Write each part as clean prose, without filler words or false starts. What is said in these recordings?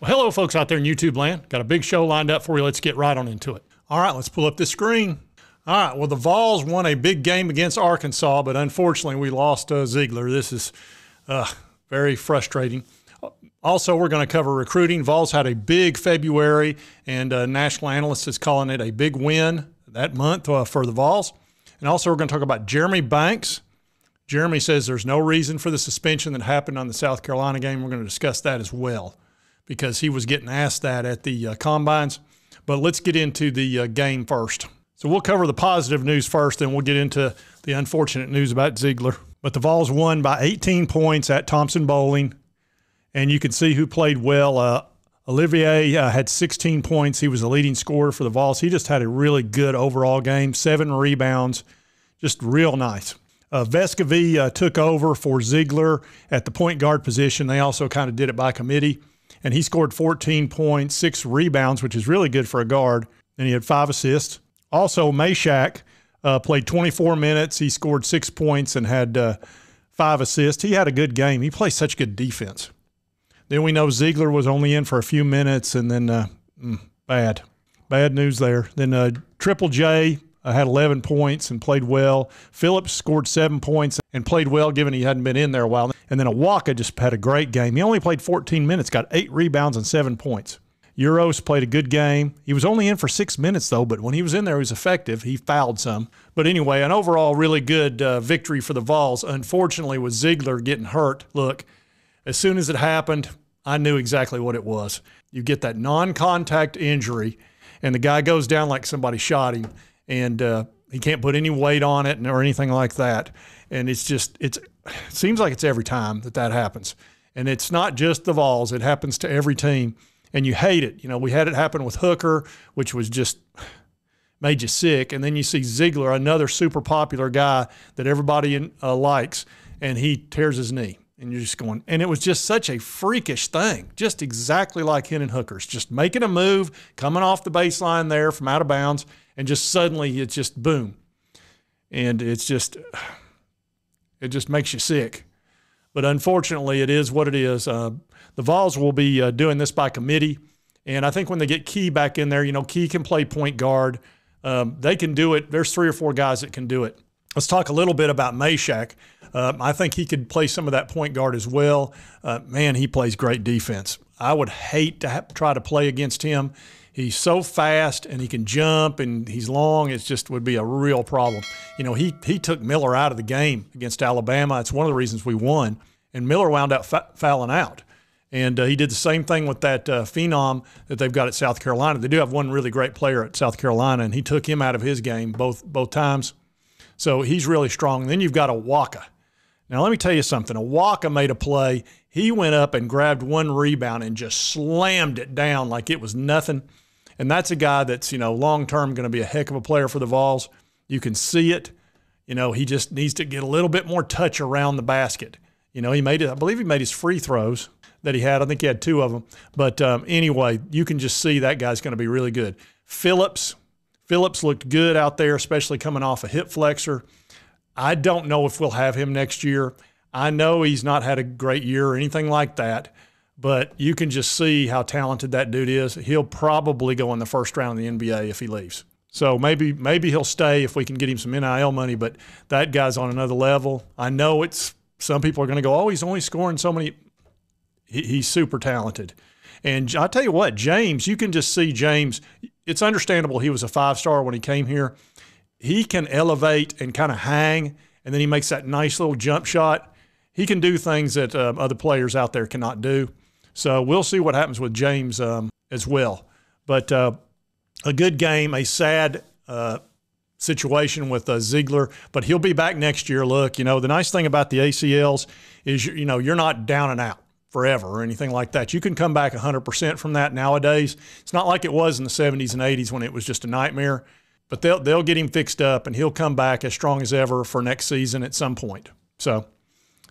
Well, hello, folks out there in YouTube land. Got a big show lined up for you. Let's get right on into it. All right, let's pull up this screen. All right, well, the Vols won a big game against Arkansas, but unfortunately we lost Zeigler. This is very frustrating. Also, we're going to cover recruiting. Vols had a big February, and national analysts is calling it a big win that month for the Vols. And also, we're going to talk about Jeremy Banks. Jeremy says there's no reason for the suspension that happened on the South Carolina game. We're going to discuss that as well, because he was getting asked that at the combines. But let's get into the game first. So we'll cover the positive news first, then we'll get into the unfortunate news about Zeigler. But the Vols won by 18 points at Thompson Bowling, and you can see who played well. Olivier had 16 points. He was the leading scorer for the Vols. He just had a really good overall game, 7 rebounds, just real nice. Vescovi took over for Zeigler at the point guard position. They also kind of did it by committee. And he scored 14 points, 6 rebounds, which is really good for a guard. And he had 5 assists. Also, Meshack played 24 minutes. He scored 6 points and had 5 assists. He had a good game. He plays such good defense. Then we know Zeigler was only in for a few minutes, and then bad news there. Then Triple J had 11 points and played well. Phillips scored 7 points and played well, given he hadn't been in there a while. And then Awaka just had a great game. He only played 14 minutes, got 8 rebounds and 7 points. Euros played a good game. He was only in for 6 minutes, though, but when he was in there, he was effective. He fouled some. But anyway, an overall really good victory for the Vols. Unfortunately, with Zeigler getting hurt, look, as soon as it happened, I knew exactly what it was. You get that non-contact injury, and the guy goes down like somebody shot him, and he can't put any weight on it or anything like that. And it seems like it's every time that happens. And it's not just the Vols. It happens to every team. And you hate it. You know, we had it happen with Hooker, which was just made you sick. And then you see Zeigler, another super popular guy that everybody likes, and he tears his knee. And you're just going, and it was just such a freakish thing, just exactly like Hennon Hooker's, just making a move, coming off the baseline there from out of bounds, and just suddenly it's just boom. And it just makes you sick. But unfortunately, it is what it is. The Vols will be doing this by committee. And I think when they get Key back in there, you know, Key can play point guard. They can do it. There's 3 or 4 guys that can do it. Let's talk a little bit about Meshack. I think he could play some of that point guard as well. Man, he plays great defense. I would hate to try to play against him. He's so fast, and he can jump, and he's long. It just would be a real problem. You know, he took Miller out of the game against Alabama. It's one of the reasons we won. And Miller wound up fouling out. And he did the same thing with that phenom that they've got at South Carolina. They do have one really great player at South Carolina, and he took him out of his game both times. So he's really strong. Then you've got Awaka. Now, let me tell you something. Awaka made a play. He went up and grabbed 1 rebound and just slammed it down like it was nothing. And that's a guy that's, you know, long-term going to be a heck of a player for the Vols. You can see it. You know, he just needs to get a little bit more touch around the basket. You know, I believe he made his free throws that he had. I think he had 2 of them. But anyway, you can just see that guy's going to be really good. Phillips looked good out there, especially coming off a hip flexor. I don't know if we'll have him next year. I know he's not had a great year or anything like that, but you can just see how talented that dude is. He'll probably go in the first round of the NBA if he leaves. So maybe he'll stay if we can get him some NIL money, but that guy's on another level. I know some people are going to go, oh, he's only scoring so many. He's super talented. And I'll tell you what, James, you can just see James. It's understandable he was a 5-star when he came here. He can elevate and kind of hang, and then he makes that nice little jump shot. He can do things that other players out there cannot do. So we'll see what happens with James as well. But a good game, a sad situation with Zeigler, but he'll be back next year. Look, you know, the nice thing about the ACLs is, you know, you're not down and out forever or anything like that. You can come back 100% from that nowadays. It's not like it was in the 70s and 80s when it was just a nightmare. But they'll get him fixed up, and he'll come back as strong as ever for next season at some point. So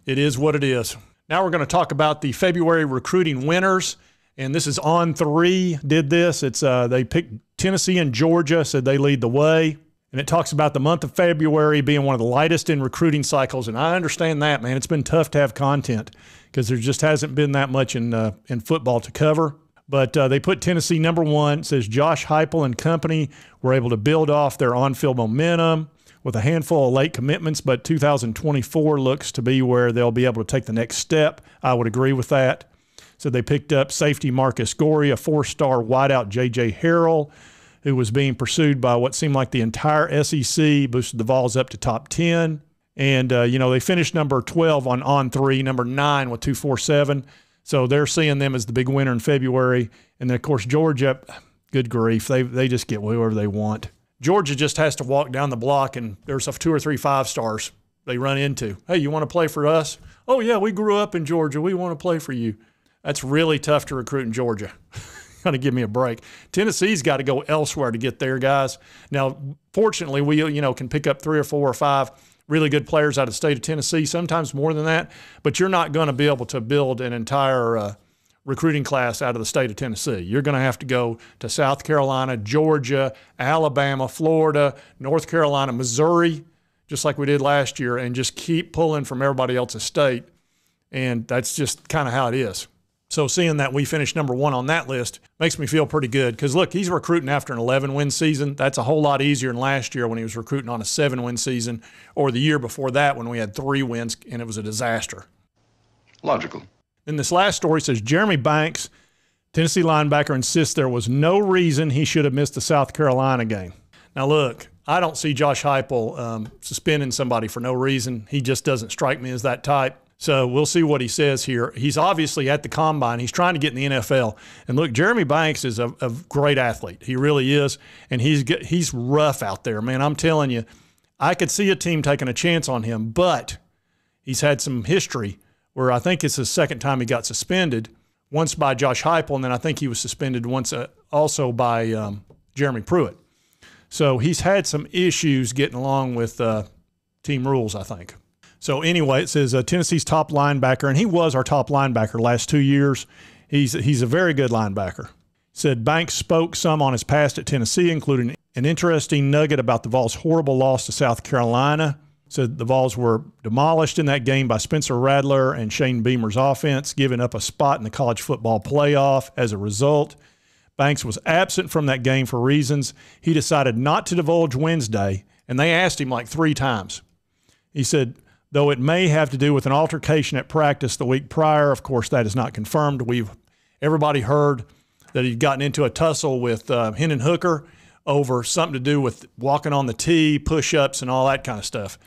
it is what it is. Now we're going to talk about the February recruiting winners, and this is On3 did this. It's they picked Tennessee and Georgia, said they lead the way. And it talks about the month of February being one of the lightest in recruiting cycles, and I understand that, man. It's been tough to have content because there just hasn't been that much in football to cover. But they put Tennessee number 1. It says Josh Heupel and company were able to build off their on-field momentum with a handful of late commitments, but 2024 looks to be where they'll be able to take the next step. I would agree with that. So they picked up safety Marcus Gorey, a 4-star wideout J.J. Harrell, who was being pursued by what seemed like the entire SEC, boosted the Vols up to top 10. And, they finished number 12 on 3, number 9 with 247. So they're seeing them as the big winner in February. And then, of course, Georgia, good grief, they just get whoever they want. Georgia just has to walk down the block, and there's 2 or 3 5-stars they run into. Hey, you want to play for us? Oh, yeah, we grew up in Georgia. We want to play for you. That's really tough to recruit in Georgia. Got to give me a break. Tennessee's got to go elsewhere to get there, guys. Now, fortunately, we can pick up 3 or 4 or 5 really good players out of the state of Tennessee, sometimes more than that, but you're not going to be able to build an entire recruiting class out of the state of Tennessee. You're going to have to go to South Carolina, Georgia, Alabama, Florida, North Carolina, Missouri, just like we did last year, and just keep pulling from everybody else's state, and that's just kind of how it is. So seeing that we finished number 1 on that list makes me feel pretty good because, look, he's recruiting after an 11-win season. That's a whole lot easier than last year when he was recruiting on a 7-win season, or the year before that when we had 3 wins and it was a disaster. Logical. Then this last story says Jeremy Banks, Tennessee linebacker, insists there was no reason he should have missed the South Carolina game. Now, look, I don't see Josh Heupel suspending somebody for no reason. He just doesn't strike me as that type. So we'll see what he says here. He's obviously at the combine. He's trying to get in the NFL. And look, Jeremy Banks is a great athlete. He really is. And he's rough out there, man. I'm telling you, I could see a team taking a chance on him, but he's had some history where I think it's the second time he got suspended, once by Josh Heupel, and then I think he was suspended once also by Jeremy Pruitt. So he's had some issues getting along with team rules, I think. So anyway, it says Tennessee's top linebacker, and he was our top linebacker last 2 years. He's a very good linebacker. Said Banks spoke some on his past at Tennessee, including an interesting nugget about the Vols' horrible loss to South Carolina. Said the Vols were demolished in that game by Spencer Rattler and Shane Beamer's offense, giving up a spot in the college football playoff as a result. Banks was absent from that game for reasons he decided not to divulge Wednesday, and they asked him like 3 times. He said, though it may have to do with an altercation at practice the week prior, of course, that is not confirmed. Everybody heard that he'd gotten into a tussle with Hendon Hooker over something to do with walking on the tee, push-ups, and all that kind of stuff.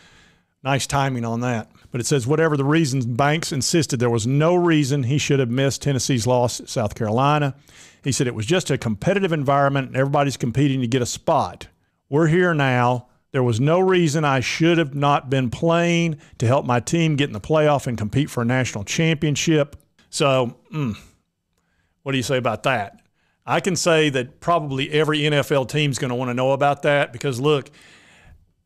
Nice timing on that. But it says whatever the reasons, Banks insisted there was no reason he should have missed Tennessee's loss at South Carolina. He said it was just a competitive environment and everybody's competing to get a spot. We're here now. There was no reason I should have not been playing to help my team get in the playoff and compete for a national championship. So, what do you say about that? I can say that probably every NFL team is going to want to know about that because, look,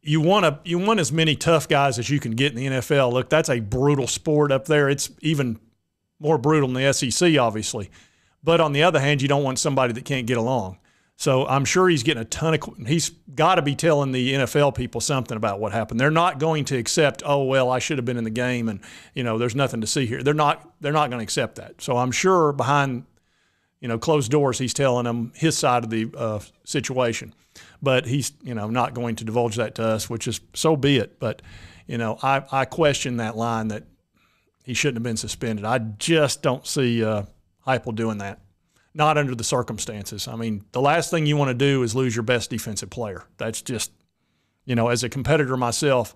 you want as many tough guys as you can get in the NFL. Look, that's a brutal sport up there. It's even more brutal than the SEC, obviously. But on the other hand, you don't want somebody that can't get along. So I'm sure he's getting a ton of – he's got to be telling the NFL people something about what happened. They're not going to accept, oh, well, I should have been in the game and, there's nothing to see here. They're not going to accept that. So I'm sure behind, closed doors he's telling them his side of the situation. But he's, not going to divulge that to us, which is so be it. But, I question that line that he shouldn't have been suspended. I just don't see Heupel doing that. Not under the circumstances. I mean, the last thing you want to do is lose your best defensive player. That's just, as a competitor myself,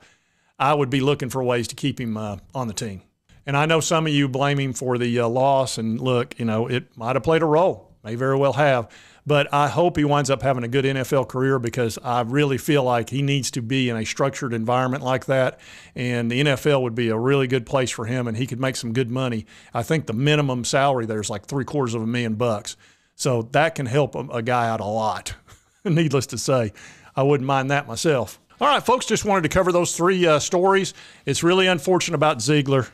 I would be looking for ways to keep him on the team. And I know some of you blame him for the loss, and look, it might have played a role, may very well have. But I hope he winds up having a good NFL career because I really feel like he needs to be in a structured environment like that. And the NFL would be a really good place for him, and he could make some good money. I think the minimum salary there is like $750,000. So that can help a guy out a lot, needless to say. I wouldn't mind that myself. All right, folks, just wanted to cover those 3 stories. It's really unfortunate about Zeigler.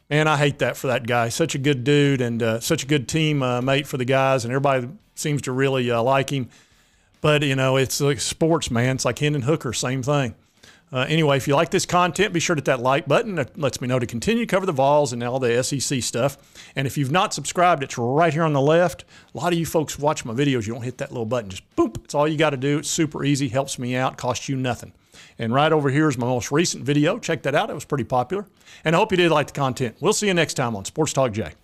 Man, I hate that for that guy. Such a good dude and such a good team mate for the guys, and everybody seems to really like him. But, it's like sports, man. It's like Hendon Hooker, same thing. Anyway, if you like this content, be sure to hit that like button. That lets me know to continue to cover the Vols and all the SEC stuff. And if you've not subscribed, it's right here on the left. A lot of you folks watch my videos, you don't hit that little button. Just boop. It's all you got to do. It's super easy. Helps me out. Costs you nothing. And right over here is my most recent video. Check that out. It was pretty popular. And I hope you did like the content. We'll see you next time on Sports Talk Jay.